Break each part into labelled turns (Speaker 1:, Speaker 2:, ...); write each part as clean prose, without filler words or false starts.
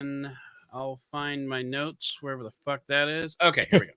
Speaker 1: And I'll find my notes wherever the fuck that is. Okay, here we go.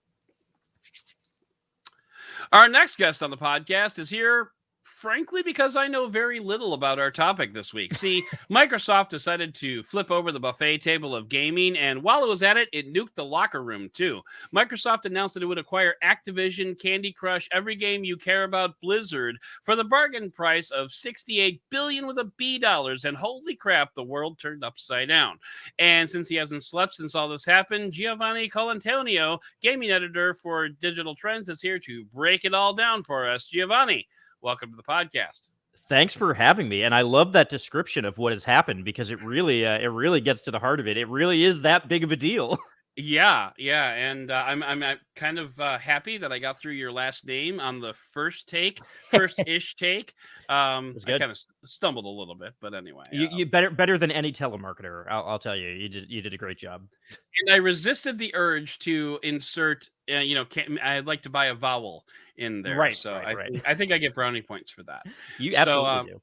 Speaker 1: Our next guest on the podcast is here, frankly, because I know very little about our topic this week. See, Microsoft decided to flip over the buffet table of gaming, and while it was at it, it nuked the locker room too. Microsoft announced that it would acquire Activision, Candy Crush, every game you care about, Blizzard, for the bargain price of $68 billion with a B dollars, and holy crap, the world turned upside down. And since he hasn't slept since all this happened, Giovanni Colantonio, gaming editor for Digital Trends, is here to break it all down for us. Giovanni, welcome to the podcast.
Speaker 2: Thanks for having me, and I love that description of what has happened because it really gets to the heart of it. It really is that big of a deal.
Speaker 1: Yeah, and I'm kind of happy that I got through your last name on the first-ish take. I kind of stumbled a little bit, but anyway.
Speaker 2: You better than any telemarketer. I'll tell you. You did a great job.
Speaker 1: And I resisted the urge to insert. I'd like to buy a vowel in there.
Speaker 2: Right.
Speaker 1: So
Speaker 2: right.
Speaker 1: I think I get brownie points for that.
Speaker 2: You absolutely do.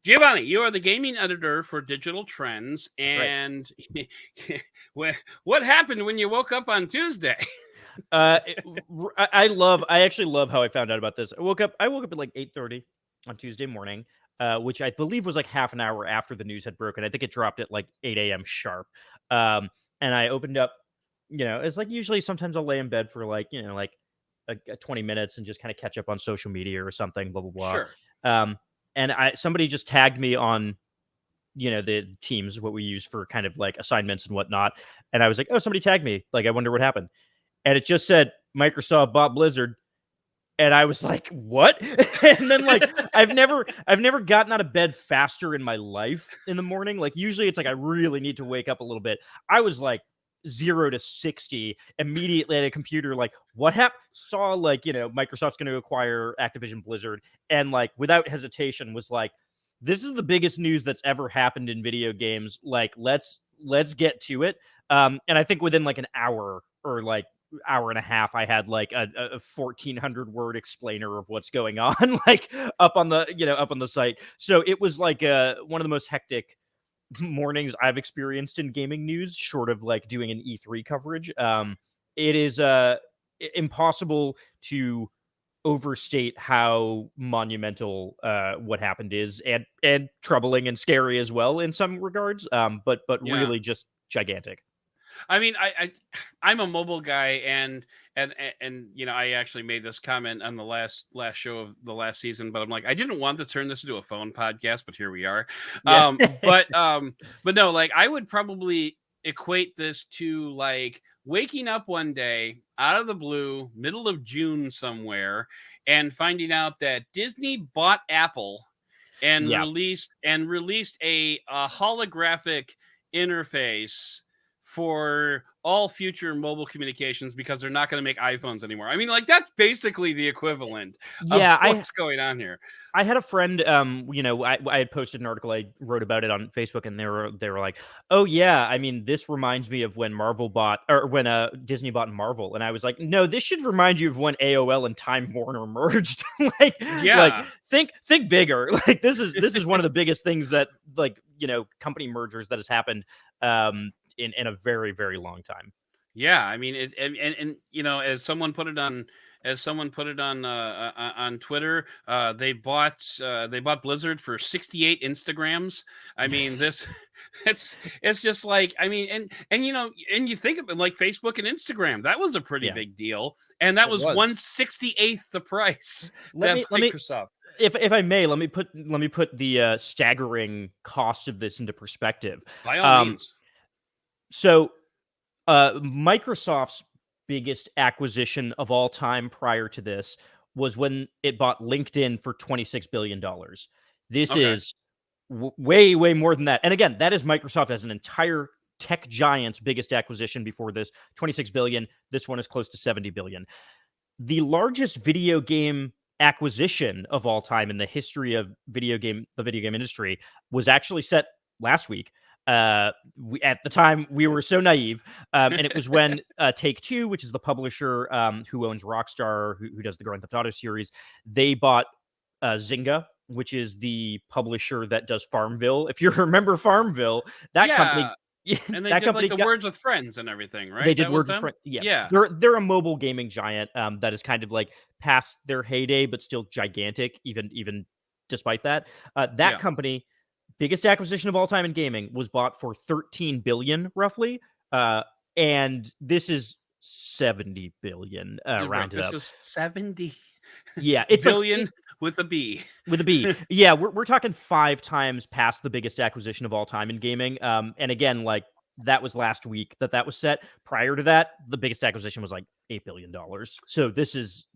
Speaker 1: Giovanni, you are the gaming editor for Digital Trends, and what happened when you woke up on Tuesday?
Speaker 2: I actually love how I found out about this. I woke up at like 8:30 on Tuesday morning, which I believe was like half an hour after the news had broken. I think it dropped at like 8 a.m. sharp. And I opened up, it's like usually sometimes I'll lay in bed for like 20 minutes and just kind of catch up on social media or something, blah, blah, blah.
Speaker 1: Sure.
Speaker 2: And somebody just tagged me on, the Teams, what we use for kind of like assignments and whatnot. And I was like, oh, somebody tagged me. Like, I wonder what happened. And it just said Microsoft bought Blizzard. And I was like, what? And then like, I've never gotten out of bed faster in my life in the morning. Like usually it's like, I really need to wake up a little bit. I was like 0 to 60 immediately at a computer. Like what happened? Saw like, Microsoft's going to acquire Activision Blizzard. And like, without hesitation was like, this is the biggest news that's ever happened in video games. Like, let's get to it. And I think within like an hour or like hour and a half, I had like a 1,400 word explainer of what's going on, like up on the site. So it was like one of the most hectic mornings I've experienced in gaming news, short of like doing an E3 coverage. It is impossible to overstate how monumental what happened is, and troubling and scary as well in some regards. But really just gigantic.
Speaker 1: I mean, I'm a mobile guy, and I actually made this comment on the last show of the last season, but I'm like, I didn't want to turn this into a phone podcast, but here we are.
Speaker 2: Yeah.
Speaker 1: But no, like I would probably equate this to like waking up one day out of the blue, middle of June somewhere, and finding out that Disney bought Apple and released a holographic interface for all future mobile communications because they're not going to make iPhones anymore. I mean, like that's basically the equivalent of what's going on here.
Speaker 2: I had a friend, I had posted an article, I wrote about it on Facebook, and they were like, oh yeah, I mean, this reminds me of when Disney bought Marvel. And I was like, no, this should remind you of when AOL and Time Warner merged. Like think bigger. Like this is one of the biggest things that like, company mergers that has happened in a very, very long time.
Speaker 1: Yeah, I mean, as someone put it on Twitter, they bought Blizzard for 68 Instagrams. I mean, it's just like, I mean, and you think of it like Facebook and Instagram, that was a pretty big deal, and that was 1/68th the price. Microsoft.
Speaker 2: If I may, let me put the staggering cost of this into perspective.
Speaker 1: By all means.
Speaker 2: So, Microsoft's biggest acquisition of all time prior to this was when it bought LinkedIn for $26 billion. This is way, way more than that. And again, that is Microsoft as an entire tech giant's biggest acquisition before this, 26 billion. This one is close to 70 billion. The largest video game acquisition of all time in the history of the video game industry was actually set last week. At the time, we were so naive, and it was when Take-Two, which is the publisher who owns Rockstar, who does the Grand Theft Auto series, they bought Zynga, which is the publisher that does Farmville. If you remember Farmville, that company
Speaker 1: And they
Speaker 2: that
Speaker 1: did like
Speaker 2: company
Speaker 1: the
Speaker 2: got
Speaker 1: Words with Friends and everything,
Speaker 2: they
Speaker 1: right?
Speaker 2: did
Speaker 1: That was
Speaker 2: Words with
Speaker 1: them.
Speaker 2: Friends. Yeah,
Speaker 1: Yeah.
Speaker 2: they're a mobile gaming giant that is kind of like past their heyday, but still gigantic, even despite that. That
Speaker 1: Yeah.
Speaker 2: company, biggest acquisition of all time in gaming, was bought for 13 billion roughly, and this is 70 billion
Speaker 1: You're right.
Speaker 2: rounded
Speaker 1: This
Speaker 2: up.
Speaker 1: was 70
Speaker 2: Yeah, it's like
Speaker 1: billion with a B.
Speaker 2: with a B. Yeah, we're talking 5 times past the biggest acquisition of all time in gaming. And again, like that was last week that was set. Prior to that, the biggest acquisition was like $8 billion. So this is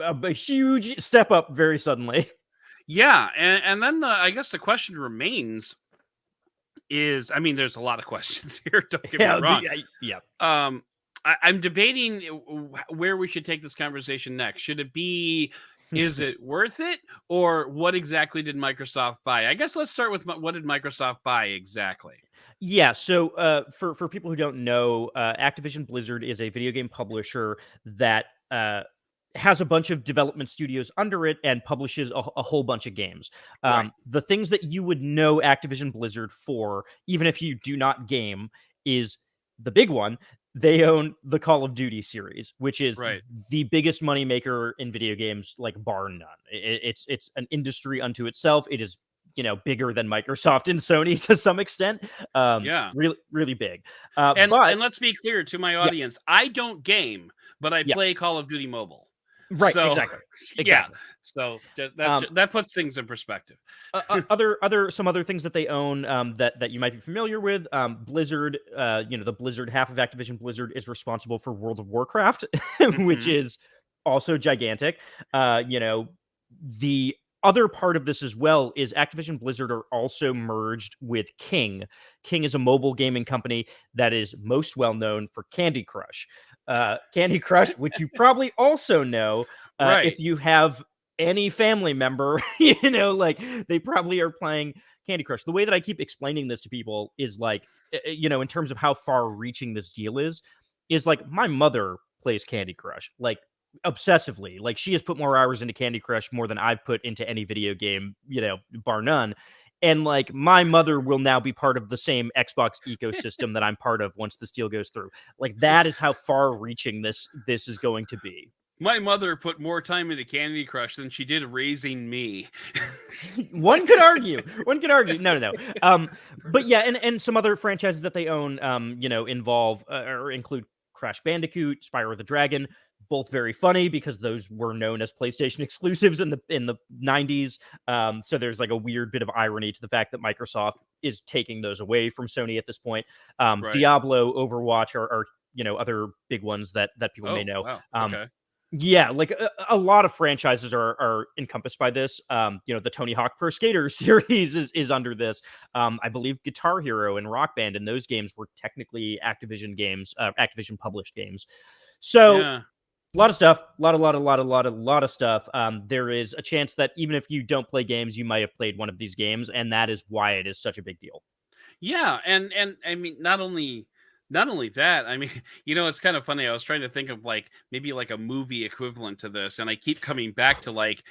Speaker 2: a huge step up very suddenly.
Speaker 1: Yeah, and then I guess the question remains is, I mean, there's a lot of questions here. Don't get me
Speaker 2: Yeah,
Speaker 1: wrong.
Speaker 2: yeah.
Speaker 1: I'm debating where we should take this conversation next. Should it be, is it worth it, or what exactly did Microsoft buy? I guess let's start with what did Microsoft buy exactly?
Speaker 2: Yeah, so for people who don't know, Activision Blizzard is a video game publisher that has a bunch of development studios under it and publishes a whole bunch of games.
Speaker 1: Right.
Speaker 2: The things that you would know Activision Blizzard for, even if you do not game, is the big one. They own the Call of Duty series, which is
Speaker 1: Right.
Speaker 2: the biggest moneymaker in video games, like bar none. It's an industry unto itself. It is bigger than Microsoft and Sony to some extent.
Speaker 1: Yeah.
Speaker 2: Really, really big.
Speaker 1: And
Speaker 2: But
Speaker 1: let's be clear to my
Speaker 2: yeah,
Speaker 1: audience, I don't game, but I
Speaker 2: yeah,
Speaker 1: play Call of Duty Mobile.
Speaker 2: right,
Speaker 1: So
Speaker 2: exactly,
Speaker 1: yeah.
Speaker 2: exactly.
Speaker 1: So
Speaker 2: Um,
Speaker 1: that puts things in perspective.
Speaker 2: some other things that they own that you might be familiar with. Blizzard, the Blizzard half of Activision Blizzard is responsible for World of Warcraft, which
Speaker 1: Mhm.
Speaker 2: is also gigantic. The other part of this as well is Activision Blizzard are also merged with King. King is a mobile gaming company that is most well known for Candy Crush. Candy Crush, which you probably also know if
Speaker 1: Right.
Speaker 2: you have any family member, like they probably are playing Candy Crush. The way that I keep explaining this to people is like, in terms of how far reaching this deal is like my mother plays Candy Crush. Like obsessively. Like she has put more hours into Candy Crush more than I've put into any video game, bar none. And like my mother will now be part of the same Xbox ecosystem that I'm part of once this deal goes through. Like that is how far reaching this is going to be.
Speaker 1: My mother put more time into Candy Crush than she did raising me.
Speaker 2: One could argue. One could argue. No. But yeah, and some other franchises that they own, involve or include Crash Bandicoot, Spyro the Dragon, both very funny because those were known as PlayStation exclusives in the 90s. So there's like a weird bit of irony to the fact that Microsoft is taking those away from Sony at this point.
Speaker 1: Right.
Speaker 2: Diablo, Overwatch are other big ones that people may
Speaker 1: Oh,
Speaker 2: know.
Speaker 1: wow. Okay.
Speaker 2: Yeah, like a lot of franchises are encompassed by this. The Tony Hawk Pro Skater series is under this. I believe Guitar Hero and Rock Band and those games were technically Activision games, Activision published games. So
Speaker 1: Yeah.
Speaker 2: a lot of stuff, a lot of stuff. There is a chance that even if you don't play games, you might have played one of these games, and that is why it is such a big deal.
Speaker 1: Yeah, and I mean, not only that, I mean, it's kind of funny. I was trying to think of like maybe like a movie equivalent to this, and I keep coming back to like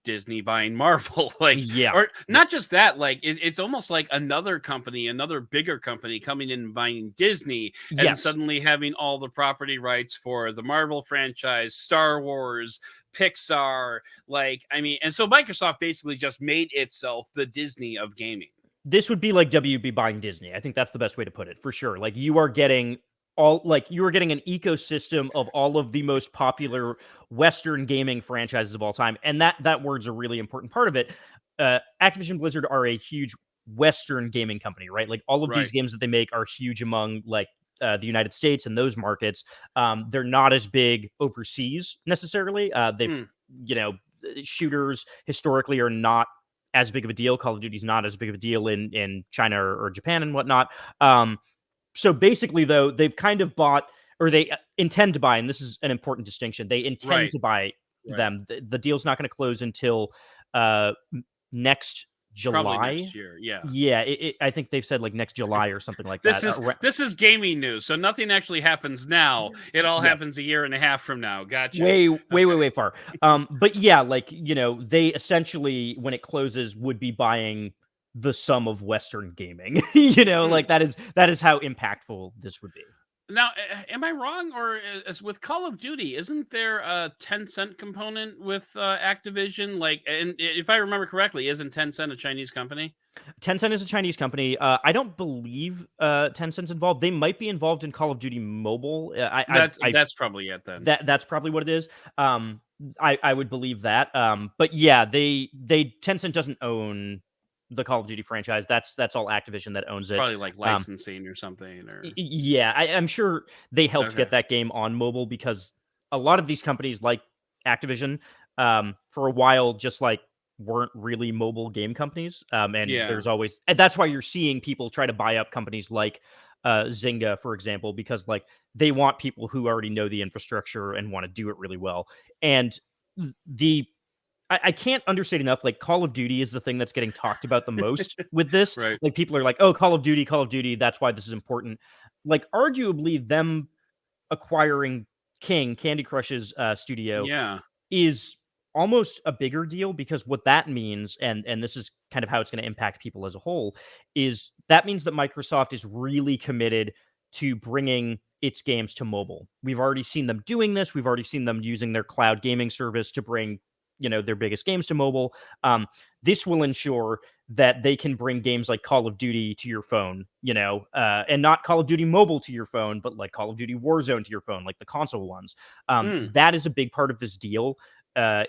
Speaker 1: Disney buying Marvel, like,
Speaker 2: Yeah,
Speaker 1: or
Speaker 2: yeah,
Speaker 1: not just that, like it's almost like another company, another bigger company coming in and buying Disney and
Speaker 2: yes.
Speaker 1: suddenly having all the property rights for the Marvel franchise, Star Wars, Pixar, like, I mean, and so Microsoft basically just made itself the Disney of gaming.
Speaker 2: This would be like WB buying Disney. I think that's the best way to put it, for sure. Like you are getting an ecosystem of all of the most popular Western gaming franchises of all time, and that word's a really important part of it. Activision Blizzard are a huge Western gaming company, right? Like all of these
Speaker 1: Right.
Speaker 2: games that they make are huge among like the United States and those markets. They're not as big overseas necessarily. They've
Speaker 1: Hmm.
Speaker 2: you know shooters historically are not as big of a deal. Call of Duty's not as big of a deal in China or Japan and whatnot. So basically, though, they've kind of bought, or they intend to buy, and this is an important distinction. They intend
Speaker 1: Right.
Speaker 2: to buy
Speaker 1: Right.
Speaker 2: them. The deal's not going to close until next
Speaker 1: Probably
Speaker 2: July.
Speaker 1: next year. Yeah.
Speaker 2: Yeah, I think they've said like next July or something like
Speaker 1: This
Speaker 2: that.
Speaker 1: is this is gaming news, so nothing actually happens now. It all
Speaker 2: Yes.
Speaker 1: happens a year and a half from now. Gotcha.
Speaker 2: Way far. But yeah, like they essentially, when it closes, would be buying the sum of Western gaming. Like that is how impactful this would be.
Speaker 1: Now, am I wrong, or as with Call of Duty, isn't there a Tencent component with Activision? Like, and if I remember correctly, isn't Tencent a Chinese company?
Speaker 2: Tencent is a Chinese company. I don't believe Tencent's involved. They might be involved in Call of Duty Mobile.
Speaker 1: That's probably it then.
Speaker 2: That's probably what it is. I would believe that. But yeah, they Tencent doesn't own the Call of Duty franchise. That's all Activision that owns
Speaker 1: It's
Speaker 2: it.
Speaker 1: probably like licensing or something. Or
Speaker 2: Yeah, I'm sure they helped get that game on mobile, because a lot of these companies like Activision, for a while, just like weren't really mobile game companies. And there's always, and that's why you're seeing people try to buy up companies like Zynga, for example, because like they want people who already know the infrastructure and want to do it really well. And I can't understate enough, like Call of Duty is the thing that's getting talked about the most with this.
Speaker 1: Right.
Speaker 2: Like people are like, oh, Call of Duty, that's why this is important. Like arguably them acquiring Candy Crush's studio is almost a bigger deal, because what that means, and this is kind of how it's going to impact people as a whole, is that means that Microsoft is really committed to bringing its games to mobile. We've already seen them doing this. We've already seen them using their cloud gaming service to bring their biggest games to mobile. This will ensure that they can bring games like Call of Duty to your phone, and not Call of Duty Mobile to your phone, but like Call of Duty Warzone to your phone, like the console ones. That is a big part of this deal,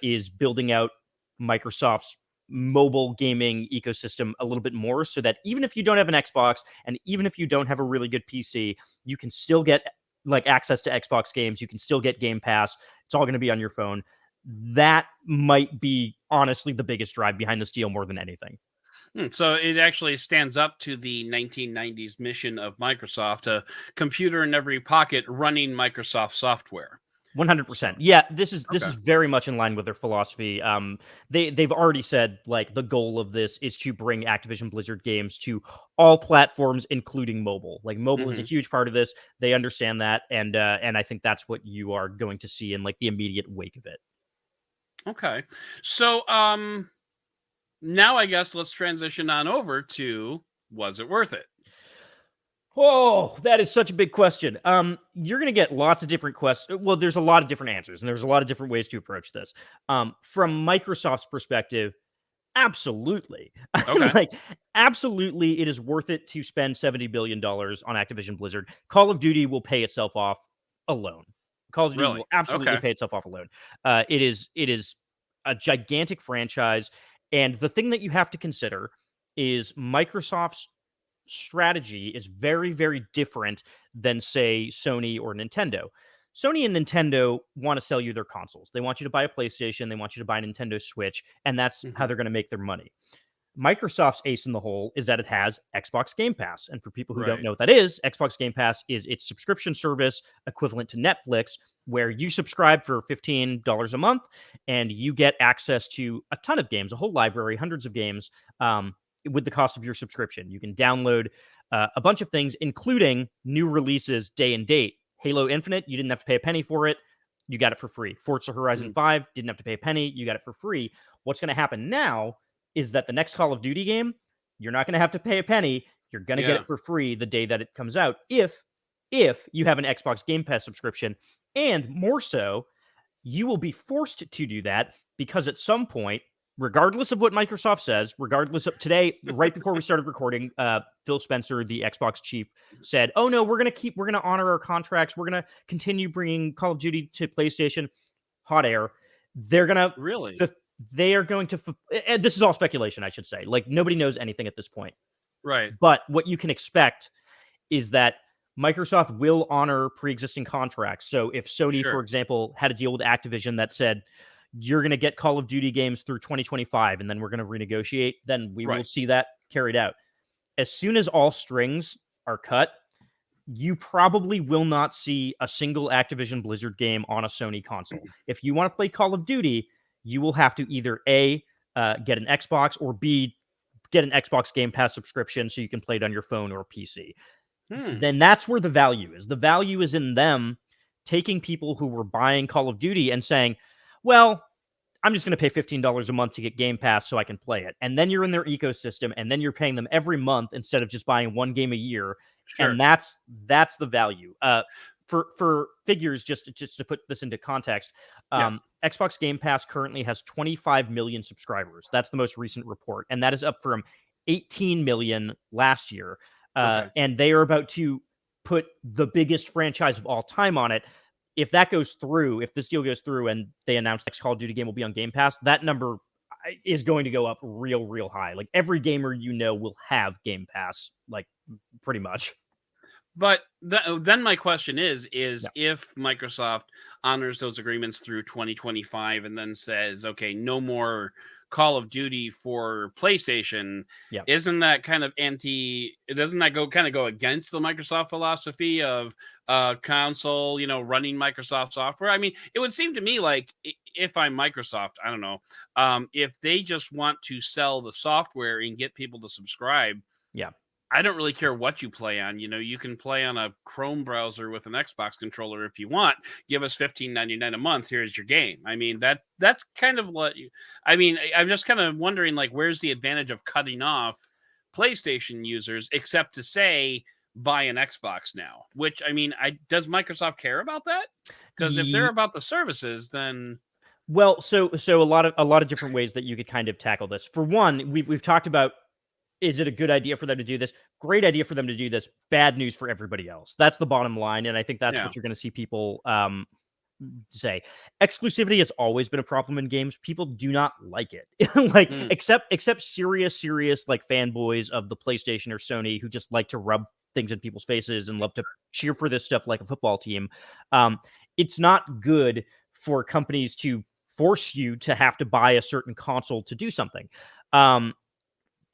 Speaker 2: is building out Microsoft's mobile gaming ecosystem a little bit more, so that even if you don't have an Xbox and even if you don't have a really good PC, you can still get like access to Xbox games. You can still get Game Pass. It's all going to be on your phone. That might be honestly the biggest drive behind this deal more than anything.
Speaker 1: So it actually stands up to the 1990s mission of Microsoft, a computer in every pocket running Microsoft software.
Speaker 2: 100%. Yeah, this is very much in line with their philosophy. They've already said like the goal of this is to bring Activision Blizzard games to all platforms, including mobile. Like mobile is a huge part of this. They understand that, and I think that's what you are going to see in like the immediate wake of it.
Speaker 1: Okay. So now I guess let's transition on over to, was it worth it?
Speaker 2: Oh, that is such a big question. You're going to get lots of different questions. Well, there's a lot of different answers, and there's a lot of different ways to approach this. From Microsoft's perspective, absolutely.
Speaker 1: Okay.
Speaker 2: Like, absolutely, it is worth it to spend $70 billion on Activision Blizzard. Call of Duty will pay itself off alone. Call of Duty will absolutely pay itself off alone. It is a gigantic franchise, and the thing that you have to consider is Microsoft's strategy is very, very different than, say, Sony or Nintendo. Sony and Nintendo want to sell you their consoles. They want you to buy a PlayStation. They want you to buy a Nintendo Switch, and that's how they're going to make their money. Microsoft's ace in the hole is that it has Xbox Game Pass. And for people who don't know what that is, Xbox Game Pass is its subscription service equivalent to Netflix, where you subscribe for $15 a month and you get access to a ton of games, a whole library, hundreds of games, with the cost of your subscription. You can download a bunch of things, including new releases day and date. Halo Infinite, you didn't have to pay a penny for it. You got it for free. Forza Horizon 5, didn't have to pay a penny. You got it for free. What's going to happen now is that the next Call of Duty game, you're not going to have to pay a penny. You're going to get it for free the day that it comes out, if you have an Xbox Game Pass subscription. And more so, you will be forced to do that, because at some point, regardless of what Microsoft says, regardless of today, right before we started recording, Phil Spencer, the Xbox chief, said, "Oh no, we're going to honor our contracts. We're going to continue bringing Call of Duty to PlayStation." Hot air. They're going to they are going to, and this is all speculation, I should say. Like, nobody knows anything at this point.
Speaker 1: Right.
Speaker 2: But what you can expect is that Microsoft will honor pre-existing contracts. So if Sony, for example, had a deal with Activision that said, you're going to get Call of Duty games through 2025, and then we're going to renegotiate, then we will see that carried out. As soon as all strings are cut, you probably will not see a single Activision Blizzard game on a Sony console. If you want to play Call of Duty, you will have to either A, get an Xbox, or B, get an Xbox Game Pass subscription so you can play it on your phone or PC. Then that's where the value is. The value is in them taking people who were buying Call of Duty and saying, well, I'm just going to pay $15 a month to get Game Pass so I can play it. And then you're in their ecosystem, and then you're paying them every month instead of just buying one game a year.
Speaker 1: Sure.
Speaker 2: And that's the value. For figures, just to put this into context, Xbox Game Pass currently has 25 million subscribers. That's the most recent report, and that is up from 18 million last year. And they are about to put the biggest franchise of all time on it. If that goes through, if this deal goes through and they announce next Call of Duty game will be on Game Pass, that number is going to go up real high. Like every gamer will have Game Pass, like pretty much.
Speaker 1: But then my question is if Microsoft honors those agreements through 2025 and then says, okay, no more Call of Duty for PlayStation, isn't that kind of doesn't that go against the Microsoft philosophy of console, running Microsoft software? I mean, it would seem to me like if I'm Microsoft, I don't know, if they just want to sell the software and get people to subscribe, I don't really care what you play on. You can play on a Chrome browser with an Xbox controller if you want. Give us $15.99 a month. Here's your game. I mean, that's kind of what I'm just kind of wondering, like, where's the advantage of cutting off PlayStation users except to say buy an Xbox now? Which, I mean, does Microsoft care about that? Because if they're about the services, then
Speaker 2: so a lot of different ways that you could kind of tackle this. For one, we've talked about, is it a good idea for them to do this? Great idea for them to do this. Bad news for everybody else. That's the bottom line, and I think that's what you're going to see people say. Exclusivity has always been a problem in games. People do not like it, except serious like fanboys of the PlayStation or Sony who just like to rub things in people's faces and love to cheer for this stuff like a football team. It's not good for companies to force you to have to buy a certain console to do something.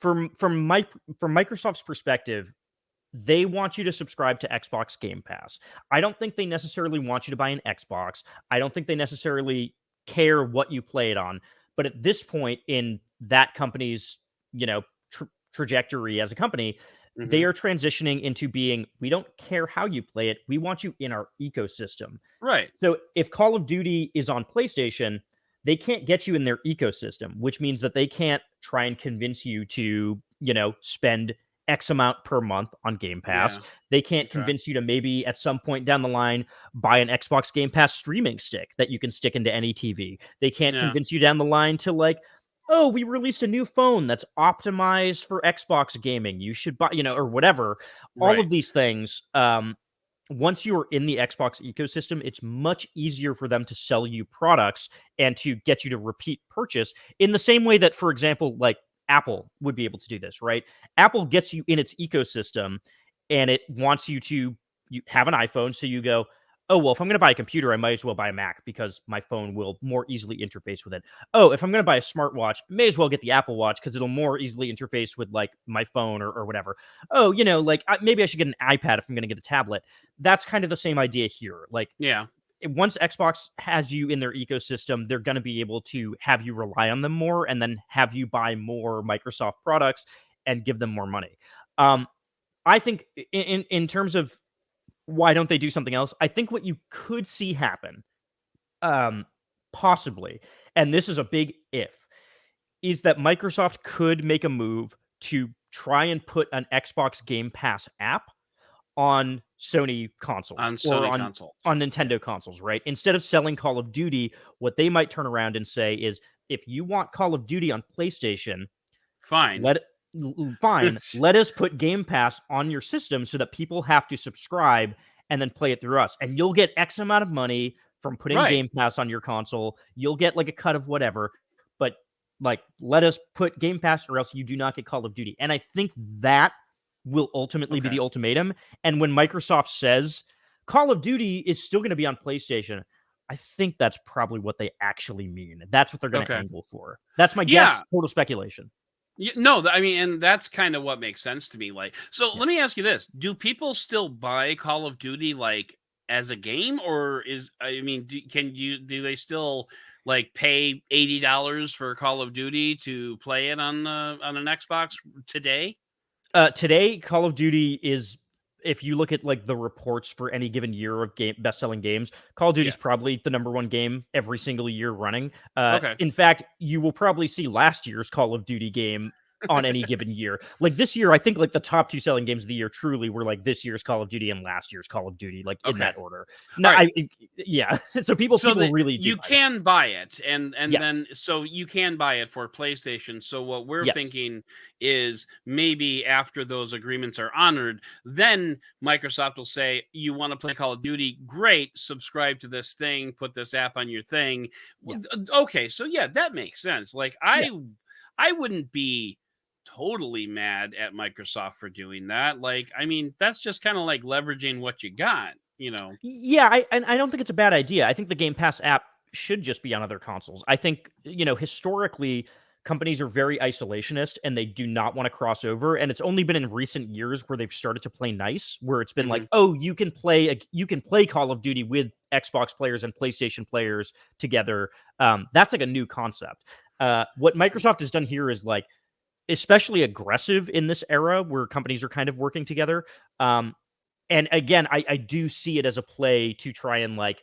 Speaker 2: From Microsoft's perspective, they want you to subscribe to Xbox Game Pass. I don't think they necessarily want you to buy an Xbox. I don't think they necessarily care what you play it on. But at this point in that company's, trajectory as a company, they are transitioning into being, we don't care how you play it. We want you in our ecosystem.
Speaker 1: Right.
Speaker 2: So if Call of Duty is on PlayStation, they can't get you in their ecosystem, which means that they can't try and convince you to, spend X amount per month on Game Pass. Yeah. They can't convince you to maybe at some point down the line buy an Xbox Game Pass streaming stick that you can stick into any TV. They can't convince you down the line to like, oh, we released a new phone that's optimized for Xbox gaming. You should buy, or whatever. All of these things, once you are in the Xbox ecosystem, it's much easier for them to sell you products and to get you to repeat purchase in the same way that, for example, like Apple would be able to do this, right? Apple gets you in its ecosystem and it wants you to have an iPhone. So you go, oh, well, if I'm going to buy a computer, I might as well buy a Mac because my phone will more easily interface with it. Oh, if I'm going to buy a smartwatch, I may as well get the Apple Watch because it'll more easily interface with like my phone or whatever. Oh, maybe I should get an iPad if I'm going to get a tablet. That's kind of the same idea here. Like, once Xbox has you in their ecosystem, they're going to be able to have you rely on them more and then have you buy more Microsoft products and give them more money. I think in terms of why don't they do something else? I think what you could see happen, possibly, and this is a big if, is that Microsoft could make a move to try and put an Xbox Game Pass app on Sony consoles on Nintendo consoles, right? Instead of selling Call of Duty, what they might turn around and say is, if you want Call of Duty on PlayStation,
Speaker 1: fine.
Speaker 2: Let us put Game Pass on your system so that people have to subscribe and then play it through us. And you'll get X amount of money from putting Game Pass on your console. You'll get like a cut of whatever, but like, let us put Game Pass or else you do not get Call of Duty. And I think that will ultimately be the ultimatum. And when Microsoft says Call of Duty is still going to be on PlayStation, I think that's probably what they actually mean. That's what they're going to angle for. That's my guess. Total speculation.
Speaker 1: No, I mean, and that's kind of what makes sense to me. Like, so let me ask you this: do people still buy Call of Duty like as a game, or do they still like pay $80 for Call of Duty to play it on an Xbox today?
Speaker 2: Today, Call of Duty is if you look at like the reports for any given year of best-selling games, Call of Duty is probably the number one game every single year running.
Speaker 1: Okay.
Speaker 2: In fact, you will probably see last year's Call of Duty game on any given year. Like this year, I think like the top two selling games of the year truly were like this year's Call of Duty and last year's Call of Duty, like in that order. No,
Speaker 1: right.
Speaker 2: Yeah. So people really do.
Speaker 1: You can buy it, and
Speaker 2: Yes.
Speaker 1: then so you can buy it for PlayStation. So what we're
Speaker 2: Yes.
Speaker 1: thinking is maybe after those agreements are honored, then Microsoft will say, "You want to play Call of Duty? Great, subscribe to this thing, put this app on your thing."
Speaker 2: Yeah.
Speaker 1: Okay, so yeah, that makes sense. Like I wouldn't be totally mad at Microsoft for doing that. Like, I mean, that's just kind of like leveraging what you got, you know.
Speaker 2: Yeah, I don't think it's a bad idea. I think the Game Pass app should just be on other consoles. I think, historically, companies are very isolationist and they do not want to cross over. And it's only been in recent years where they've started to play nice, where it's been like, oh, you can play Call of Duty with Xbox players and PlayStation players together. That's like a new concept. What Microsoft has done here is like especially aggressive in this era where companies are kind of working together. And again, I do see it as a play to try and like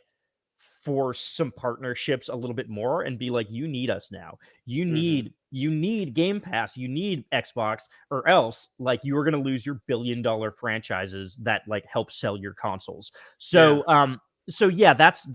Speaker 2: force some partnerships a little bit more and be like, you need us now. You need Game Pass, you need Xbox, or else like you are going to lose your billion-dollar franchises that like help sell your consoles. So that's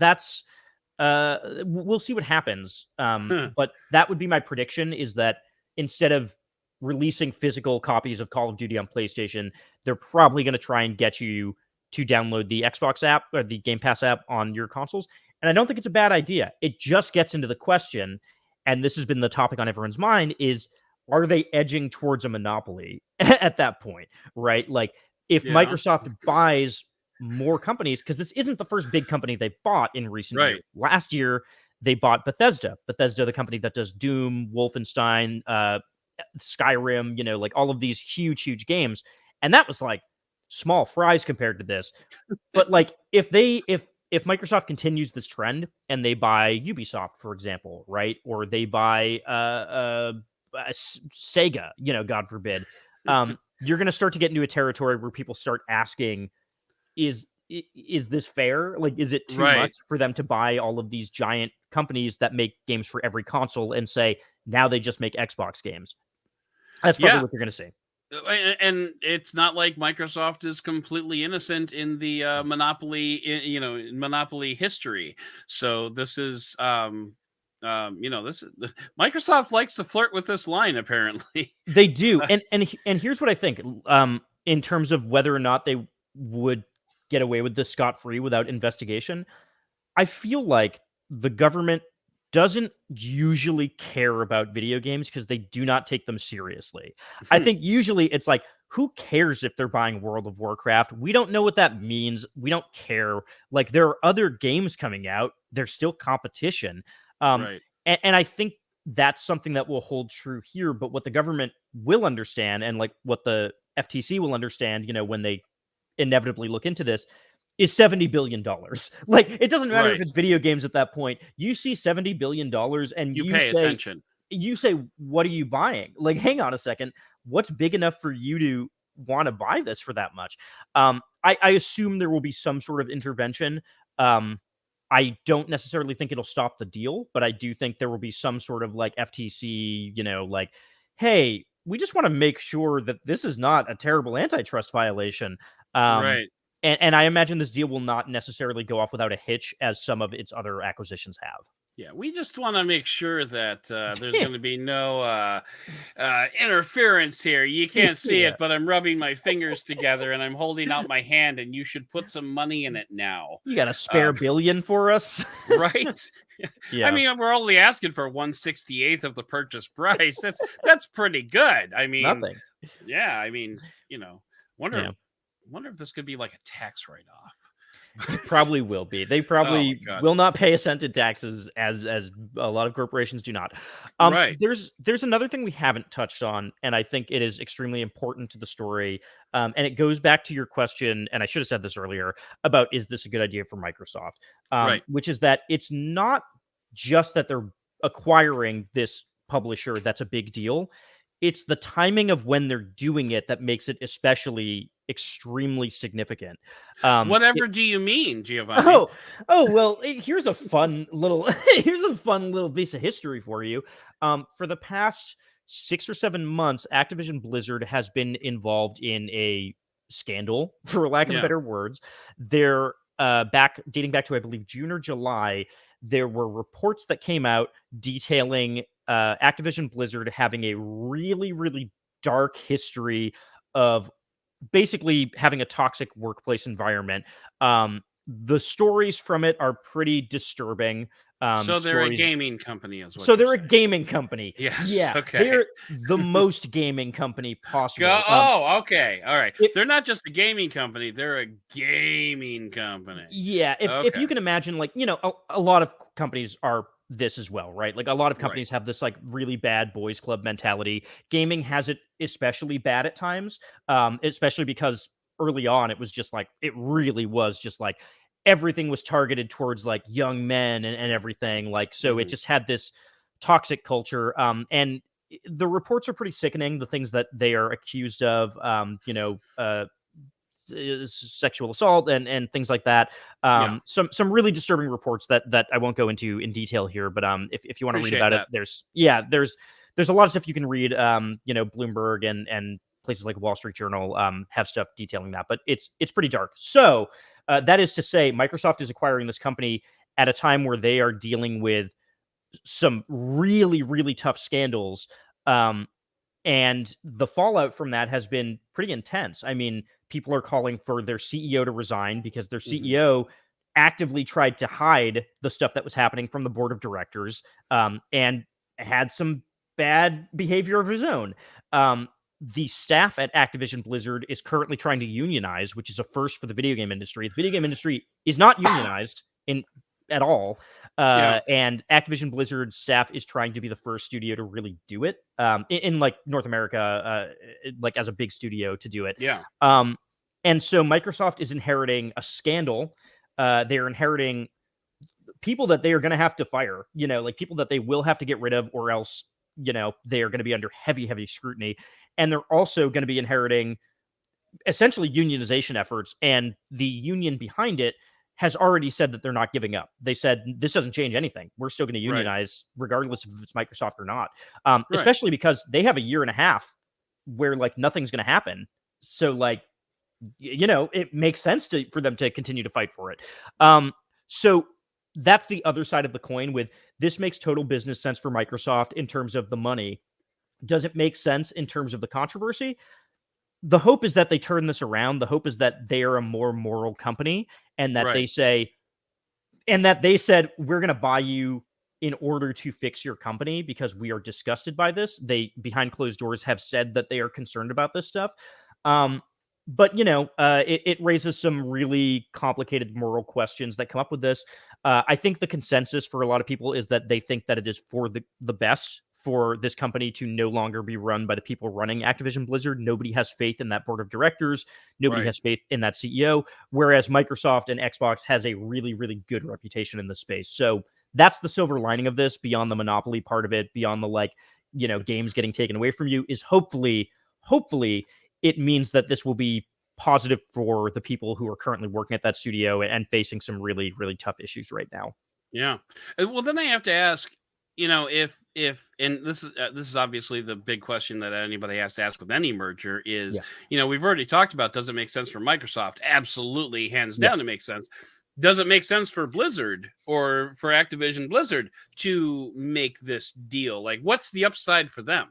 Speaker 2: we'll see what happens. But that would be my prediction, is that instead of releasing physical copies of Call of Duty on PlayStation, they're probably going to try and get you to download the Xbox app or the Game Pass app on your consoles. And I don't think it's a bad idea. It just gets into the question, and this has been the topic on everyone's mind, is are they edging towards a monopoly at that point, right? Like if Microsoft buys more companies, because this isn't the first big company they've bought in recent years. Last year, they bought Bethesda, the company that does Doom, Wolfenstein, Skyrim, like all of these huge games. And that was like small fries compared to this. But like if Microsoft continues this trend and they buy Ubisoft, for example, right? Or they buy Sega, God forbid, you're going to start to get into a territory where people start asking, is this fair? Like, is it too much for them to buy all of these giant companies that make games for every console and say, now they just make Xbox games? That's probably what you're going to see.
Speaker 1: And it's not like Microsoft is completely innocent in the monopoly, monopoly history. So this is, Microsoft likes to flirt with this line. Apparently,
Speaker 2: they do. And here's what I think. In terms of whether or not they would get away with this scot-free without investigation, I feel like the government doesn't usually care about video games because they do not take them seriously. I think usually it's like, who cares if they're buying World of Warcraft? We don't know what that means. We don't care. Like, there are other games coming out. There's still competition. And I think that's something that will hold true here. But what the government will understand, and like what the FTC will understand, when they inevitably look into this, is $70 billion. Like, it doesn't matter if it's video games at that point. You see $70 billion and you
Speaker 1: pay attention.
Speaker 2: You say, what are you buying? Like, hang on a second. What's big enough for you to want to buy this for that much? I assume there will be some sort of intervention. I don't necessarily think it'll stop the deal, but I do think there will be some sort of like FTC, like, hey, we just want to make sure that this is not a terrible antitrust violation. And I imagine this deal will not necessarily go off without a hitch, as some of its other acquisitions have.
Speaker 1: Yeah, we just want to make sure that there's going to be no interference here. You can't see it, but I'm rubbing my fingers together and I'm holding out my hand, and you should put some money in it now.
Speaker 2: You got a spare billion for us?
Speaker 1: Right? Yeah. I mean, we're only asking for 1/68th of the purchase price. That's pretty good. I mean,
Speaker 2: nothing.
Speaker 1: Yeah, I mean, wonder if this could be like a tax write-off.
Speaker 2: It probably will be. They probably will not pay a cent in taxes, as a lot of corporations do not. There's another thing we haven't touched on, and I think it is extremely important to the story. And it goes back to your question, and I should have said this earlier, about is this a good idea for Microsoft? Which is that it's not just that they're acquiring this publisher that's a big deal. It's the timing of when they're doing it that makes it especially extremely significant.
Speaker 1: Whatever do you mean, Giovanni?
Speaker 2: Well, here's a fun little piece of history for you. For the past 6 or 7 months, Activision Blizzard has been involved in a scandal, for lack of
Speaker 1: Yeah.
Speaker 2: better words. They're dating back to, I believe, June or July. There were reports that came out detailing Activision Blizzard having a really, really dark history of basically having a toxic workplace environment. The stories from it are pretty disturbing.
Speaker 1: So they're a
Speaker 2: Stories.
Speaker 1: gaming company, is what
Speaker 2: So
Speaker 1: you're
Speaker 2: they're a
Speaker 1: saying.
Speaker 2: gaming company.
Speaker 1: Yes.
Speaker 2: Yeah,
Speaker 1: Okay.
Speaker 2: they're the most gaming company possible.
Speaker 1: Okay. All right.
Speaker 2: If-
Speaker 1: They're not just a gaming company; they're a gaming company.
Speaker 2: Yeah, if
Speaker 1: Okay.
Speaker 2: you can imagine, like, a lot of companies are this as well, right? Like, a lot of
Speaker 1: Right.
Speaker 2: companies have this like really bad boys club mentality. Gaming has it especially bad at times, especially because early on it really was just like everything was targeted towards like young men and everything. Like, so it
Speaker 1: Mhm.
Speaker 2: just had this toxic culture. And the reports are pretty sickening. The things that they are accused of, sexual assault and things like that.
Speaker 1: Yeah.
Speaker 2: Some really disturbing reports that I won't go into in detail here, but if you want to read
Speaker 1: Appreciate
Speaker 2: about it,
Speaker 1: that.
Speaker 2: there's a lot of stuff you can read. Bloomberg and places like Wall Street Journal have stuff detailing that, but it's pretty dark. So that is to say, Microsoft is acquiring this company at a time where they are dealing with some really, really tough scandals. And the fallout from that has been pretty intense. I mean, people are calling for their CEO to resign because their
Speaker 1: Mhm.
Speaker 2: CEO actively tried to hide the stuff that was happening from the board of directors, and had some bad behavior of his own. The staff at Activision Blizzard is currently trying to unionize, which is a first for the video game industry. The video game industry is not unionized at all.
Speaker 1: Yeah.
Speaker 2: And Activision Blizzard staff is trying to be the first studio to really do it, in like North America, like as a big studio to do it.
Speaker 1: Yeah.
Speaker 2: And so Microsoft is inheriting a scandal. They're inheriting people that they are going to have to fire, like people that they will have to get rid of, or else, they are going to be under heavy, heavy scrutiny. And they're also going to be inheriting essentially unionization efforts, and the union behind it has already said that they're not giving up. They said this doesn't change anything. We're still going to
Speaker 1: Right.
Speaker 2: unionize regardless if it's Microsoft or not.
Speaker 1: Right.
Speaker 2: Especially because they have a year and a half where like nothing's going to happen. So like, it makes sense for them to continue to fight for it. So that's the other side of the coin. With this, makes total business sense for Microsoft in terms of the money. Does it make sense in terms of the controversy? The hope is that they turn this around. The hope is that they are a more moral company, and that
Speaker 1: Right.
Speaker 2: they said, we're going to buy you in order to fix your company because we are disgusted by this. They, behind closed doors, have said that they are concerned about this stuff. But it raises some really complicated moral questions that come up with this. I think the consensus for a lot of people is that they think that it is for the best for this company to no longer be run by the people running Activision Blizzard. Nobody has faith in that board of directors. Nobody
Speaker 1: Right.
Speaker 2: has faith in that CEO. Whereas Microsoft and Xbox has a really, really good reputation in the space. So that's the silver lining of this, beyond the monopoly part of it, beyond the games getting taken away from you, is hopefully it means that this will be positive for the people who are currently working at that studio and facing some really, really tough issues right now.
Speaker 1: Yeah. Well, then I have to ask, if and this is obviously the big question that anybody has to ask with any merger is,
Speaker 2: Yeah.
Speaker 1: we've already talked about, does it make sense for Microsoft? Absolutely, hands
Speaker 2: Yeah.
Speaker 1: down, it makes sense. Does it make sense for Blizzard or for Activision Blizzard to make this deal? Like, what's the upside for them?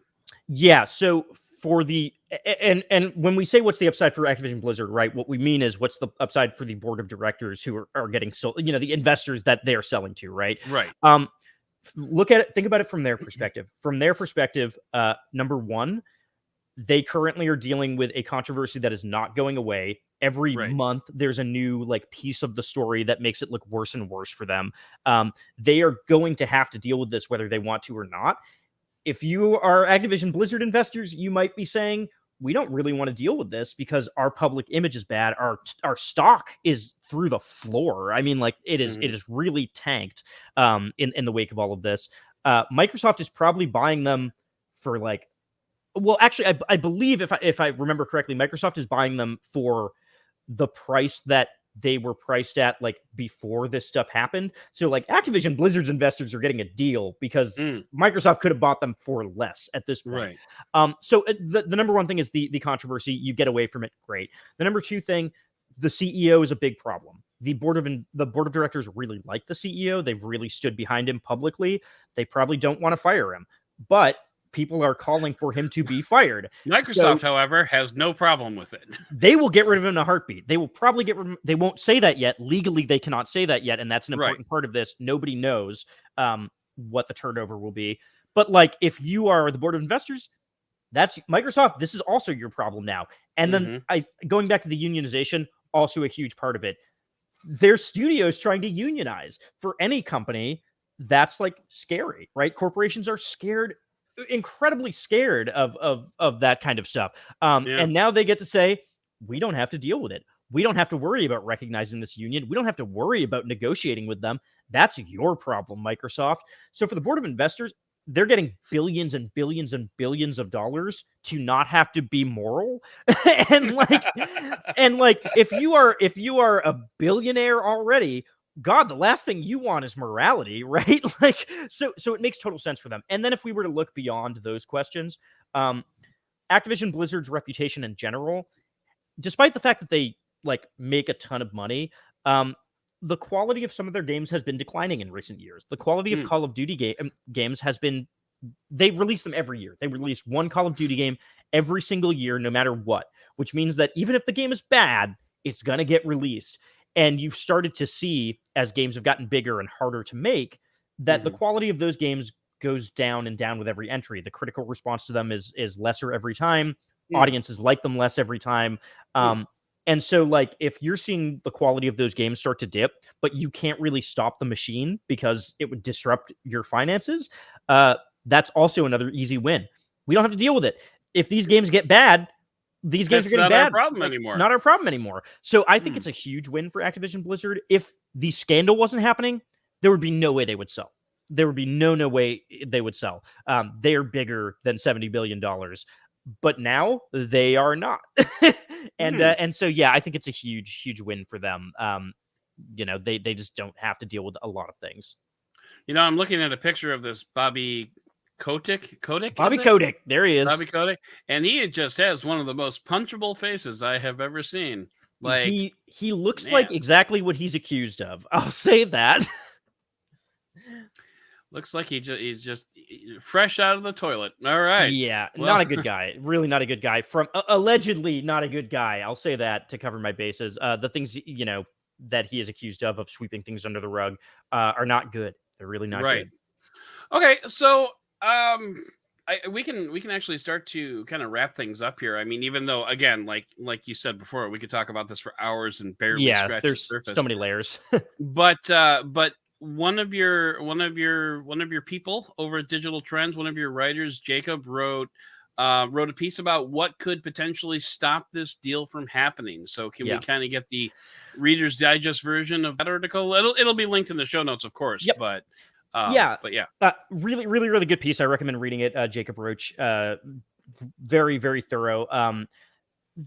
Speaker 2: Yeah. So for the and when we say what's the upside for Activision Blizzard, right? What we mean is what's the upside for the board of directors who are getting sold, the investors that they're selling to, right?
Speaker 1: Right.
Speaker 2: Think about it from their perspective. From their perspective, number one, they currently are dealing with a controversy that is not going away. Every
Speaker 1: Right.
Speaker 2: month, there's a new piece of the story that makes it look worse and worse for them. They are going to have to deal with this whether they want to or not. If you are Activision Blizzard investors, you might be saying, we don't really want to deal with this because our public image is bad. Our stock is through the floor. I mean, it is really tanked in the wake of all of this. Microsoft is probably buying them for Well, actually, I believe if I remember correctly, Microsoft is buying them for the price that they were priced at like before this stuff happened. So like Activision Blizzard's investors are getting a deal because Microsoft could have bought them for less at this point.
Speaker 1: Right.
Speaker 2: So the number one thing is the controversy. You get away from it, great. The number two thing, the CEO is a big problem. The board of directors really like the CEO. They've really stood behind him publicly. They probably don't want to fire him, but people are calling for him to be fired.
Speaker 1: Microsoft, however, has no problem with it.
Speaker 2: They will get rid of him in a heartbeat. They will probably get rid of him. They won't say that yet. Legally, they cannot say that yet, and that's an important part of this. Nobody knows what the turnover will be. But like, if you are the board of investors, that's Microsoft. This is also your problem now. And then going back to the unionization, also a huge part of it. There's studios trying to unionize. For any company, that's like scary, right? Corporations are scared, incredibly scared of that kind of stuff. And now they get to say, we don't have to deal with it. We don't have to worry about recognizing this union. We don't have to worry about negotiating with them. That's your problem, Microsoft. So for the board of investors, they're getting billions and billions and billions of dollars to not have to be moral. and like if you are a billionaire already, God, the last thing you want is morality, right? Like, so it makes total sense for them. And then if we were to look beyond those questions, Activision Blizzard's reputation in general, despite the fact that they like make a ton of money, the quality of some of their games has been declining in recent years. The quality of Call of Duty games has been, they release them every year. They release one Call of Duty game every single year, no matter what, which means that even if the game is bad, it's going to get released. And you've started to see, as games have gotten bigger and harder to make, that the quality of those games goes down and down with every entry. The critical response to them is lesser every time. Audiences like them less every time. And so, like, if you're seeing the quality of those games start to dip, but you can't really stop the machine because it would disrupt your finances, that's also another easy win. We don't have to deal with it. If these games get bad, these games are getting bad.
Speaker 1: Not our problem anymore.
Speaker 2: Not our problem anymore. So I think it's a huge win for Activision Blizzard. If the scandal wasn't happening, there would be no way they would sell. There would be no way they would sell. They are bigger than $70 billion. But now they are not. And so, yeah, I think it's a huge win for them. They just don't have to deal with a lot of things.
Speaker 1: I'm looking at a picture of this Bobby Kotick.
Speaker 2: Bobby Kotick. There he is.
Speaker 1: Bobby Kotick. And he just has one of the most punchable faces I have ever seen. Like,
Speaker 2: he looks like exactly what he's accused of. I'll say that.
Speaker 1: Looks like he's just fresh out of the toilet. All right.
Speaker 2: Yeah, well, not a good guy. Really not a good guy. From allegedly not a good guy. I'll say that to cover my bases. The things that he is accused of sweeping things under the rug are not good. They're really not good.
Speaker 1: Okay, so we can actually start to kind of wrap things up here. I mean, even though, again, like you said before, we could talk about this for hours and barely scratch the surface.
Speaker 2: So many layers.
Speaker 1: but one of your people over at Digital Trends, one of your writers, Jacob, wrote a piece about what could potentially stop this deal from happening. So can we kind of get the Reader's Digest version of that article? It'll be linked in the show notes, of course.
Speaker 2: Yep.
Speaker 1: But
Speaker 2: really, really, really good piece. I recommend reading it. Jacob Roach, very, very thorough.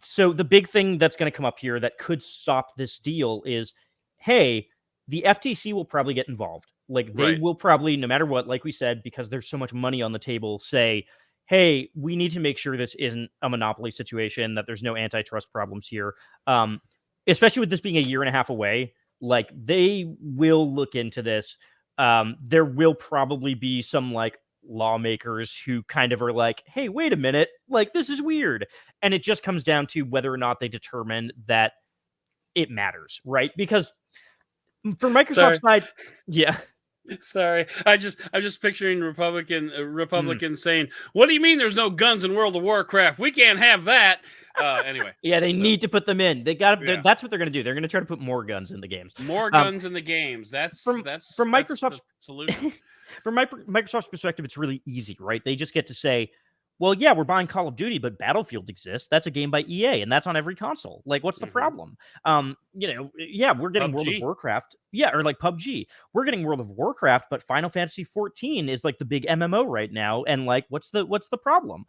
Speaker 2: So the big thing that's going to come up here that could stop this deal is, hey, the FTC will probably get involved. Like they will probably, no matter what, like we said, because there's so much money on the table, say, hey, we need to make sure this isn't a monopoly situation, that there's no antitrust problems here. Especially with this being a year and a half away, like they will look into this. There will probably be some like lawmakers who kind of are like, hey, wait a minute, like this is weird. And it just comes down to whether or not they determine that it matters, right? Because for Microsoft's side,
Speaker 1: Sorry, I'm just picturing Republicans saying, "What do you mean there's no guns in World of Warcraft? We can't have that." Anyway,
Speaker 2: they need to put them in. They got. That's what they're going to do. They're going to try to put more guns in the games.
Speaker 1: More guns in the games. That's
Speaker 2: Microsoft's
Speaker 1: solution.
Speaker 2: From Microsoft's perspective, it's really easy, right? They just get to say, well, yeah, we're buying Call of Duty, but Battlefield exists. That's a game by EA, and that's on every console. Like, what's the problem? Yeah, we're getting World of
Speaker 1: PUBG.
Speaker 2: Warcraft. Yeah, or like PUBG. We're getting World of Warcraft, but Final Fantasy 14 is like the big MMO right now. And like, what's the problem?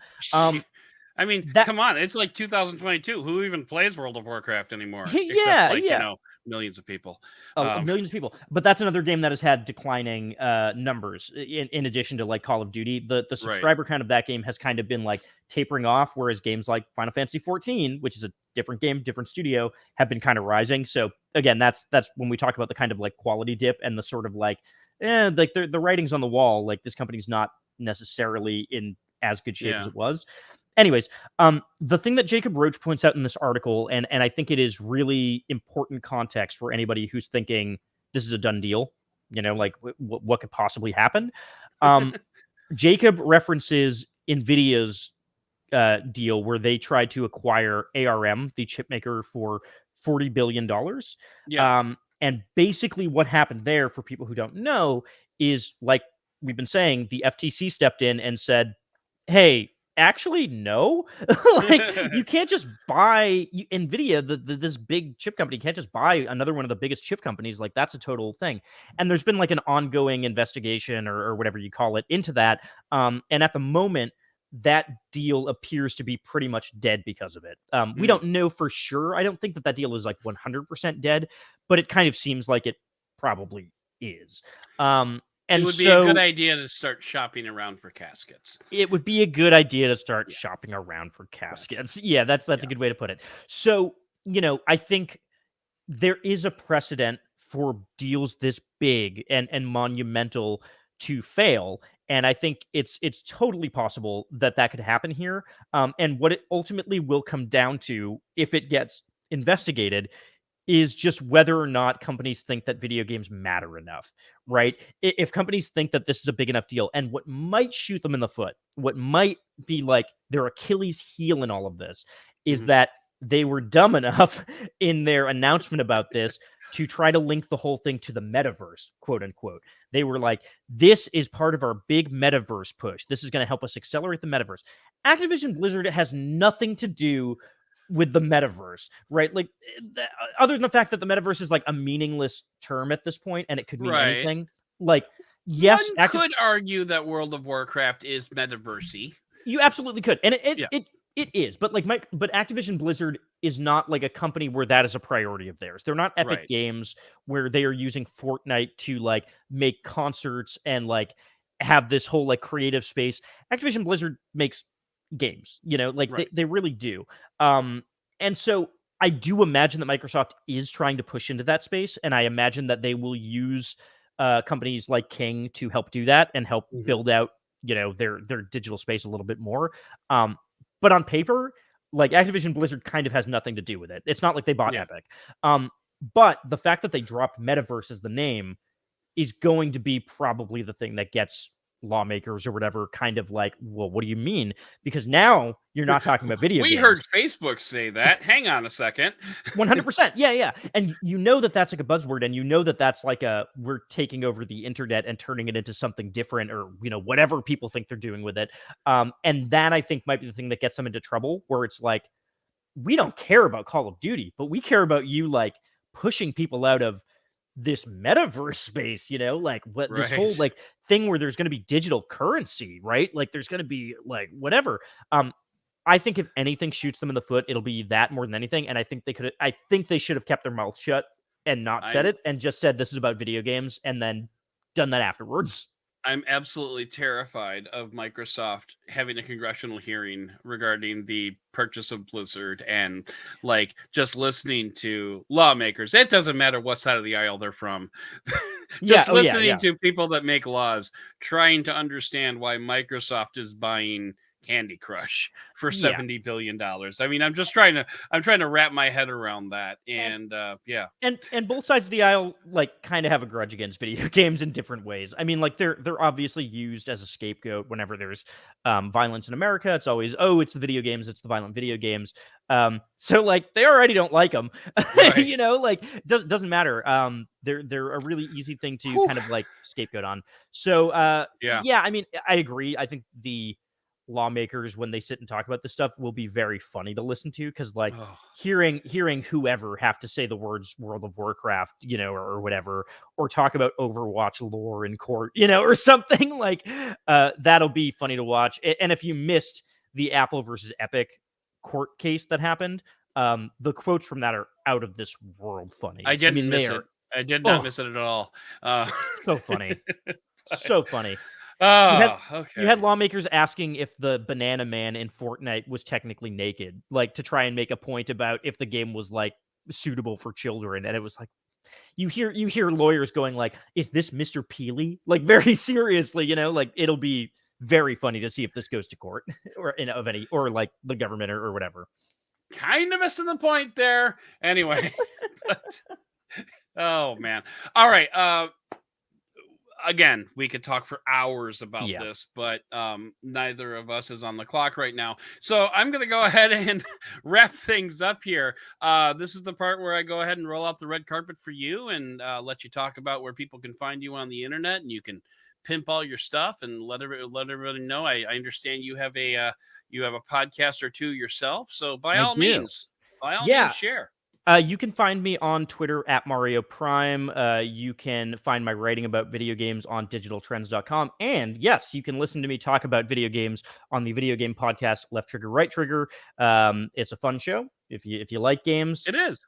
Speaker 1: I mean,
Speaker 2: That
Speaker 1: come on, it's like 2022. Who even plays World of Warcraft anymore? Except
Speaker 2: yeah,
Speaker 1: like,
Speaker 2: yeah.
Speaker 1: millions of people.
Speaker 2: Millions of people, but that's another game that has had declining numbers in addition to like Call of Duty. The
Speaker 1: Right.
Speaker 2: subscriber count of that game has kind of been like tapering off, whereas games like Final Fantasy 14, which is a different game, different studio, have been kind of rising. So again, that's when we talk about the kind of like quality dip and the sort of like like the writing's on the wall. Like, this company's not necessarily in as good shape as it was. Anyways, the thing that Jacob Roach points out in this article, and I think it is really important context for anybody who's thinking this is a done deal, like what could possibly happen. Jacob references NVIDIA's deal where they tried to acquire ARM, the chip maker, for $40 billion.
Speaker 1: Yeah.
Speaker 2: And basically what happened there, for people who don't know, is, like we've been saying, the FTC stepped in and said, hey, actually, no. Like, you can't just buy NVIDIA, this big chip company, can't just buy another one of the biggest chip companies. Like, that's a total thing. And there's been like an ongoing investigation or whatever you call it into that. And at the moment, that deal appears to be pretty much dead because of it. We don't know for sure. I don't think that deal is like 100% dead, but it kind of seems like it probably is. And
Speaker 1: it would be a good idea to start shopping around for caskets.
Speaker 2: It would be a good idea to start shopping around for caskets. Yeah, that's a good way to put it. So, I think there is a precedent for deals this big and monumental to fail. And I think it's totally possible that could happen here. And what it ultimately will come down to, if it gets investigated, is just whether or not companies think that video games matter enough, right? If companies think that this is a big enough deal, and what might shoot them in the foot, what might be like their Achilles heel in all of this, is that they were dumb enough in their announcement about this to try to link the whole thing to the metaverse, quote unquote. They were like, this is part of our big metaverse push. This is going to help us accelerate the metaverse. Activision Blizzard has nothing to do with the metaverse, right? Like, other than the fact that the metaverse is like a meaningless term at this point, and it could mean anything. Like, yes,
Speaker 1: one could argue that World of Warcraft is metaversey.
Speaker 2: You absolutely could, and it is. But but Activision Blizzard is not like a company where that is a priority of theirs. They're not Epic Games where they are using Fortnite to like make concerts and like have this whole like creative space. Activision Blizzard makes games, they really do. And so I do imagine that Microsoft is trying to push into that space, and I imagine that they will use companies like King to help do that and help build out their digital space a little bit more. But on paper, like, Activision Blizzard kind of has nothing to do with it. It's not like they bought Epic. But the fact that they dropped Metaverse as the name is going to be probably the thing that gets lawmakers or whatever kind of like, well, what do you mean? Because now you're not talking about video games.
Speaker 1: We heard Facebook say that. Hang on a second.
Speaker 2: 100%. Yeah. And that's like a buzzword, and that's like we're taking over the internet and turning it into something different, or whatever people think they're doing with it. And that, I think, might be the thing that gets them into trouble, where it's like, we don't care about Call of Duty, but we care about you like pushing people out of this metaverse space, like this whole like thing where there's going to be digital currency, right? Like, there's going to be like whatever. I think if anything shoots them in the foot, it'll be that more than anything. And I think they should have kept their mouth shut and not said it, and just said this is about video games, and then done that afterwards.
Speaker 1: I'm absolutely terrified of Microsoft having a congressional hearing regarding the purchase of Blizzard, and like just listening to lawmakers. It doesn't matter what side of the aisle they're from. Just listening to people that make laws, trying to understand why Microsoft is buying Candy Crush for $70 billion. I mean, I'm trying to wrap my head around that. And
Speaker 2: and both sides of the aisle like kind of have a grudge against video games in different ways. I mean, like, they're obviously used as a scapegoat whenever there's violence in America. It's always, it's the video games, it's the violent video games. So like, they already don't like them. Like, doesn't matter. They're a really easy thing to kind of like scapegoat on. So I mean, I agree. I think the lawmakers when they sit and talk about this stuff will be very funny to listen to, because like
Speaker 1: Oh,
Speaker 2: hearing whoever have to say the words World of Warcraft, or whatever, or talk about Overwatch lore in court, or something like that'll be funny to watch. And if you missed the Apple versus Epic court case that happened, the quotes from that are out of this world funny.
Speaker 1: I didn't miss
Speaker 2: they
Speaker 1: it.
Speaker 2: are
Speaker 1: I did not miss it at all.
Speaker 2: so funny. So funny.
Speaker 1: Oh,
Speaker 2: You had
Speaker 1: okay.
Speaker 2: lawmakers asking if the banana man in Fortnite was technically naked, like to try and make a point about if the game was like suitable for children. And it was like, you hear lawyers going like, is this Mr. Peely? Like very seriously, like it'll be very funny to see if this goes to court or of any, or like the government or whatever.
Speaker 1: Kind of missing the point there. Anyway, but, oh man. All right. Again, we could talk for hours about this, but neither of us is on the clock right now. So I'm going to go ahead and wrap things up here. This is the part where I go ahead and roll out the red carpet for you and let you talk about where people can find you on the internet, and you can pimp all your stuff and let everybody know. I understand you have a podcast or two yourself, so by all means, share.
Speaker 2: You can find me on Twitter at Mario Prime. You can find my writing about video games on digitaltrends.com. And yes, you can listen to me talk about video games on the video game podcast Left Trigger, Right Trigger. It's a fun show. If you like games,
Speaker 1: it is.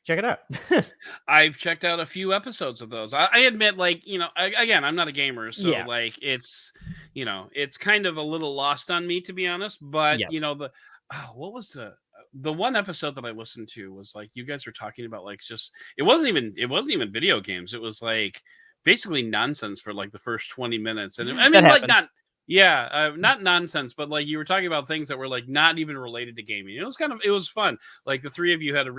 Speaker 2: Check it out.
Speaker 1: I've checked out a few episodes of those. I admit, like, again, I'm not a gamer, so like it's kind of a little lost on me, to be honest. But what was the one episode that I listened to was like, you guys were talking about like, just it wasn't even video games. It was like basically nonsense for like the first 20 minutes. And I mean, like not nonsense, but like you were talking about things that were like not even related to gaming. It was fun. Like the three of you had a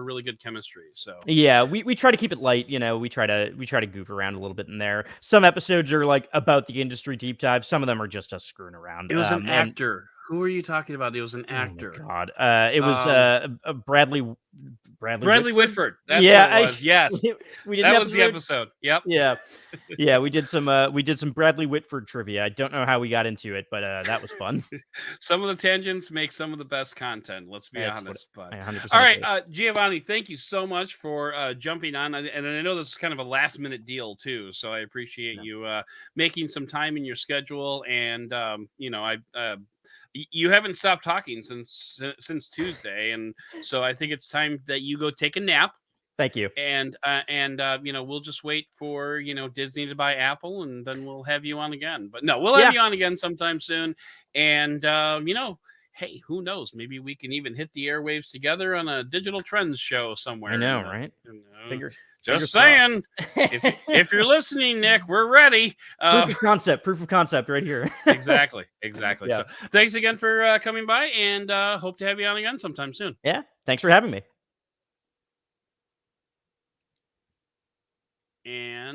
Speaker 1: really good chemistry. So
Speaker 2: yeah, we try to keep it light. We try to goof around a little bit in there. Some episodes are like about the industry deep dive. Some of them are just us screwing around.
Speaker 1: It was an actor. Who are you taltalking about? It was an actor.
Speaker 2: Oh my God. It was Bradley
Speaker 1: Whitford. That's what it was. Yes. That was the episode. Yep.
Speaker 2: Yeah. We did some Bradley Whitford trivia. I don't know how we got into it, but that was fun.
Speaker 1: Some of the tangents make some of the best content. Let's be honest. But
Speaker 2: 100%
Speaker 1: all right, Giovanni, thank you so much for jumping on. And I know this is kind of a last minute deal too, so I appreciate you making some time in your schedule. And you haven't stopped talking since Tuesday, and so I think it's time that you go take a nap.
Speaker 2: Thank you.
Speaker 1: And we'll just wait for Disney to buy Apple, and then we'll have you on again. But no, we'll have you on again sometime soon. And hey, who knows? Maybe we can even hit the airwaves together on a Digital Trends show somewhere.
Speaker 2: I know, right?
Speaker 1: Just saying. if you're listening, Nick, we're ready.
Speaker 2: Proof of concept right here.
Speaker 1: Exactly.
Speaker 2: Yeah.
Speaker 1: So thanks again for coming by, and hope to have you on again sometime soon.
Speaker 2: Yeah. Thanks for having me.
Speaker 1: And